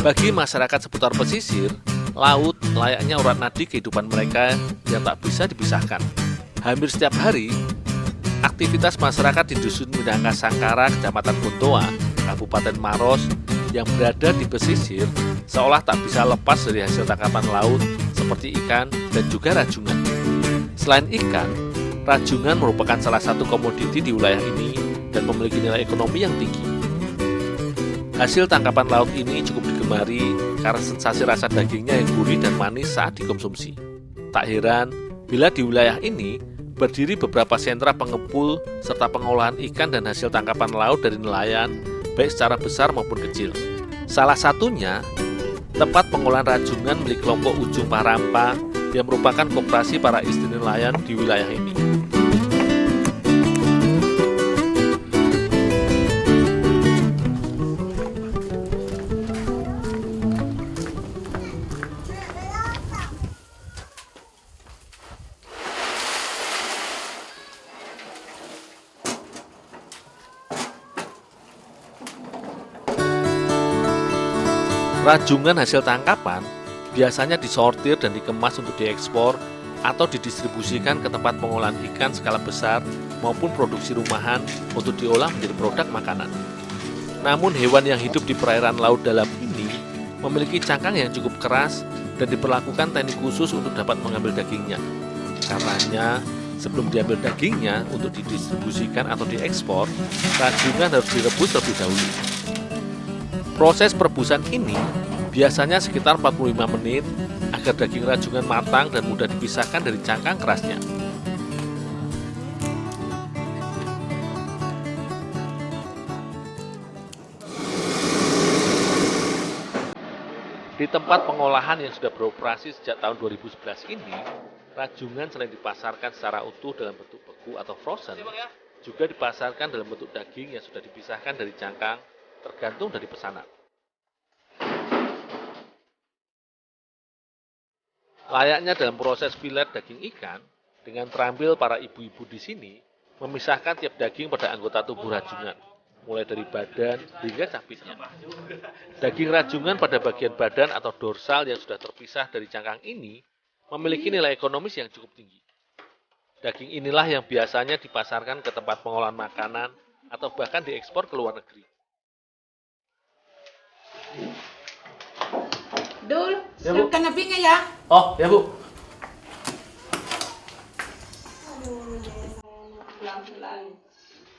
Bagi masyarakat seputar pesisir, laut layaknya urat nadi kehidupan mereka yang tak bisa dipisahkan. Hampir setiap hari, aktivitas masyarakat di Dusun Minangka Sangkara, Kecamatan Bontoa, Kabupaten Maros, yang berada di pesisir seolah tak bisa lepas dari hasil tangkapan laut seperti ikan dan juga rajungan. Selain ikan, rajungan merupakan salah satu komoditi di wilayah ini dan memiliki nilai ekonomi yang tinggi. Hasil tangkapan laut ini cukup digemari karena sensasi rasa dagingnya yang gurih dan manis saat dikonsumsi. Tak heran bila di wilayah ini berdiri beberapa sentra pengepul serta pengolahan ikan dan hasil tangkapan laut dari nelayan, baik secara besar maupun kecil. Salah satunya, tempat pengolahan rajungan milik kelompok Ujung Parampa yang merupakan koperasi para istri nelayan di wilayah ini. Rajungan hasil tangkapan biasanya disortir dan dikemas untuk diekspor atau didistribusikan ke tempat pengolahan ikan skala besar maupun produksi rumahan untuk diolah menjadi produk makanan. Namun hewan yang hidup di perairan laut dalam ini memiliki cangkang yang cukup keras dan diperlakukan teknik khusus untuk dapat mengambil dagingnya. Karenanya, sebelum diambil dagingnya untuk didistribusikan atau diekspor, rajungan harus direbus terlebih dahulu. Proses perebusan ini biasanya sekitar 45 menit agar daging rajungan matang dan mudah dipisahkan dari cangkang kerasnya. Di tempat pengolahan yang sudah beroperasi sejak tahun 2011 ini, rajungan selain dipasarkan secara utuh dalam bentuk beku atau frozen, juga dipasarkan dalam bentuk daging yang sudah dipisahkan dari cangkang tergantung dari pesanan. Layaknya dalam proses filet daging ikan, dengan terampil para ibu-ibu di sini memisahkan tiap daging pada anggota tubuh rajungan, mulai dari badan hingga capitnya. Daging rajungan pada bagian badan atau dorsal yang sudah terpisah dari cangkang ini memiliki nilai ekonomis yang cukup tinggi. Daging inilah yang biasanya dipasarkan ke tempat pengolahan makanan atau bahkan diekspor ke luar negeri. Dul, Ya, Bu. siapkan apinya ya. Oh, ya Bu.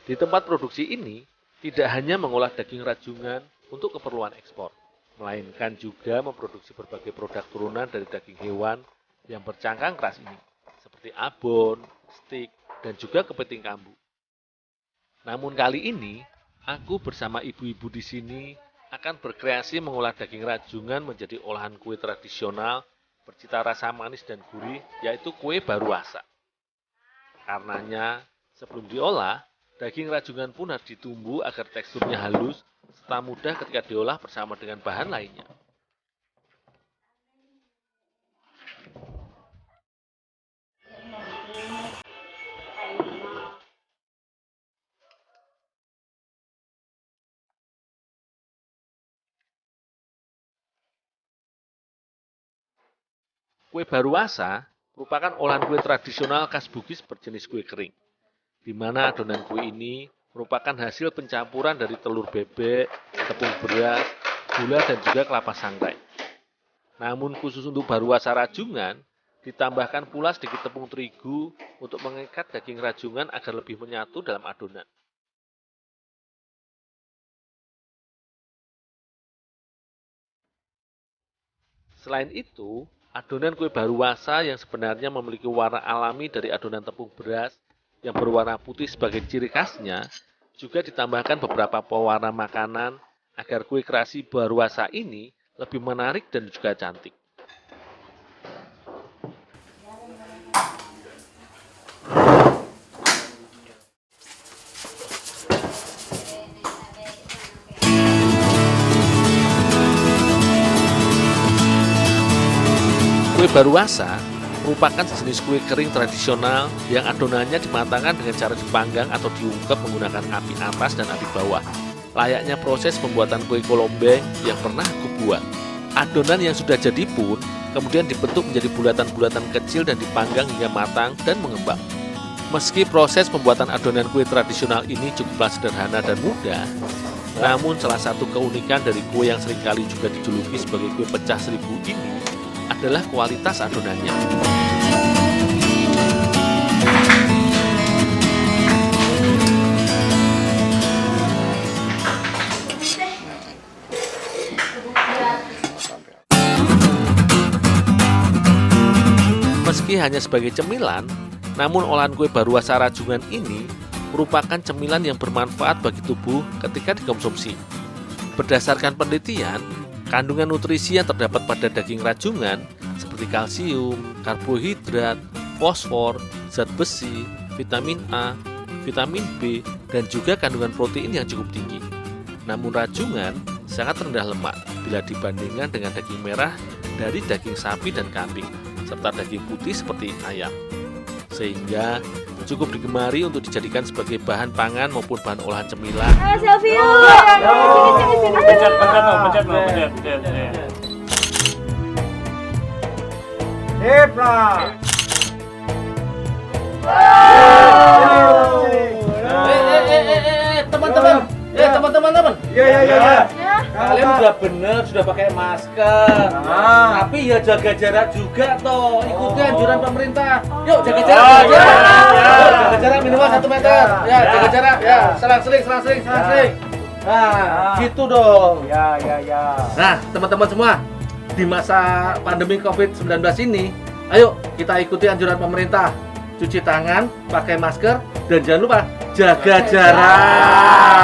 Di tempat produksi ini, tidak hanya mengolah daging rajungan untuk keperluan ekspor, melainkan juga memproduksi berbagai produk turunan dari daging hewan yang bercangkang keras ini, seperti abon, stik, dan juga kepiting kambu. Namun kali ini, aku bersama ibu-ibu di sini akan berkreasi mengolah daging rajungan menjadi olahan kue tradisional bercita rasa manis dan gurih, yaitu kue baruasa. Karenanya, sebelum diolah, daging rajungan pun harus ditumbuk agar teksturnya halus serta mudah ketika diolah bersama dengan bahan lainnya. Kue baruasa merupakan olahan kue tradisional khas Bugis berjenis kue kering, di mana adonan kue ini merupakan hasil pencampuran dari telur bebek, tepung beras, gula, dan juga kelapa sangrai. Namun khusus untuk baruasa rajungan, ditambahkan pula sedikit tepung terigu untuk mengikat daging rajungan agar lebih menyatu dalam adonan. Selain itu, adonan kue baruasa yang sebenarnya memiliki warna alami dari adonan tepung beras yang berwarna putih sebagai ciri khasnya, juga ditambahkan beberapa pewarna makanan agar kue kreasi baruasa ini lebih menarik dan juga cantik. Kue baruasa merupakan sejenis kue kering tradisional yang adonannya dimatangkan dengan cara dipanggang atau diungkep menggunakan api atas dan api bawah. layaknya proses pembuatan kue kolombeng yang pernah aku buat. Adonan yang sudah jadi pun kemudian dibentuk menjadi bulatan-bulatan kecil dan dipanggang hingga matang dan mengembang. Meski proses pembuatan adonan kue tradisional ini cukuplah sederhana dan mudah, namun salah satu keunikan dari kue yang seringkali juga dijuluki sebagai kue pecah seribu ini adalah kualitas adonannya. Meski hanya sebagai cemilan, namun olahan kue Baruasa Rajungan ini merupakan cemilan yang bermanfaat bagi tubuh ketika dikonsumsi. Berdasarkan penelitian, kandungan nutrisi yang terdapat pada daging rajungan seperti kalsium, karbohidrat, fosfor, zat besi, vitamin A, vitamin B, dan juga kandungan protein yang cukup tinggi. Namun rajungan sangat rendah lemak bila dibandingkan dengan daging merah dari daging sapi dan kambing, serta daging putih seperti ayam. Sehingga cukup digemari untuk dijadikan sebagai bahan pangan maupun bahan olahan cemilan. Selfie yuk. Sini. Pencet. Sip lah. Teman-teman. Iya. Kalian sudah benar, sudah pakai masker. Tapi ya jaga jarak juga toh. Ikuti anjuran pemerintah. Yuk jaga jarak. Jaga jarak minimal 1 meter. Ya, jaga jarak. Ya, selang-seling. Nah, gitu dong. Ya. Nah, teman-teman semua, di masa pandemi COVID-19 ini, ayo kita ikuti anjuran pemerintah. Cuci tangan, pakai masker, dan jangan lupa jaga jarak.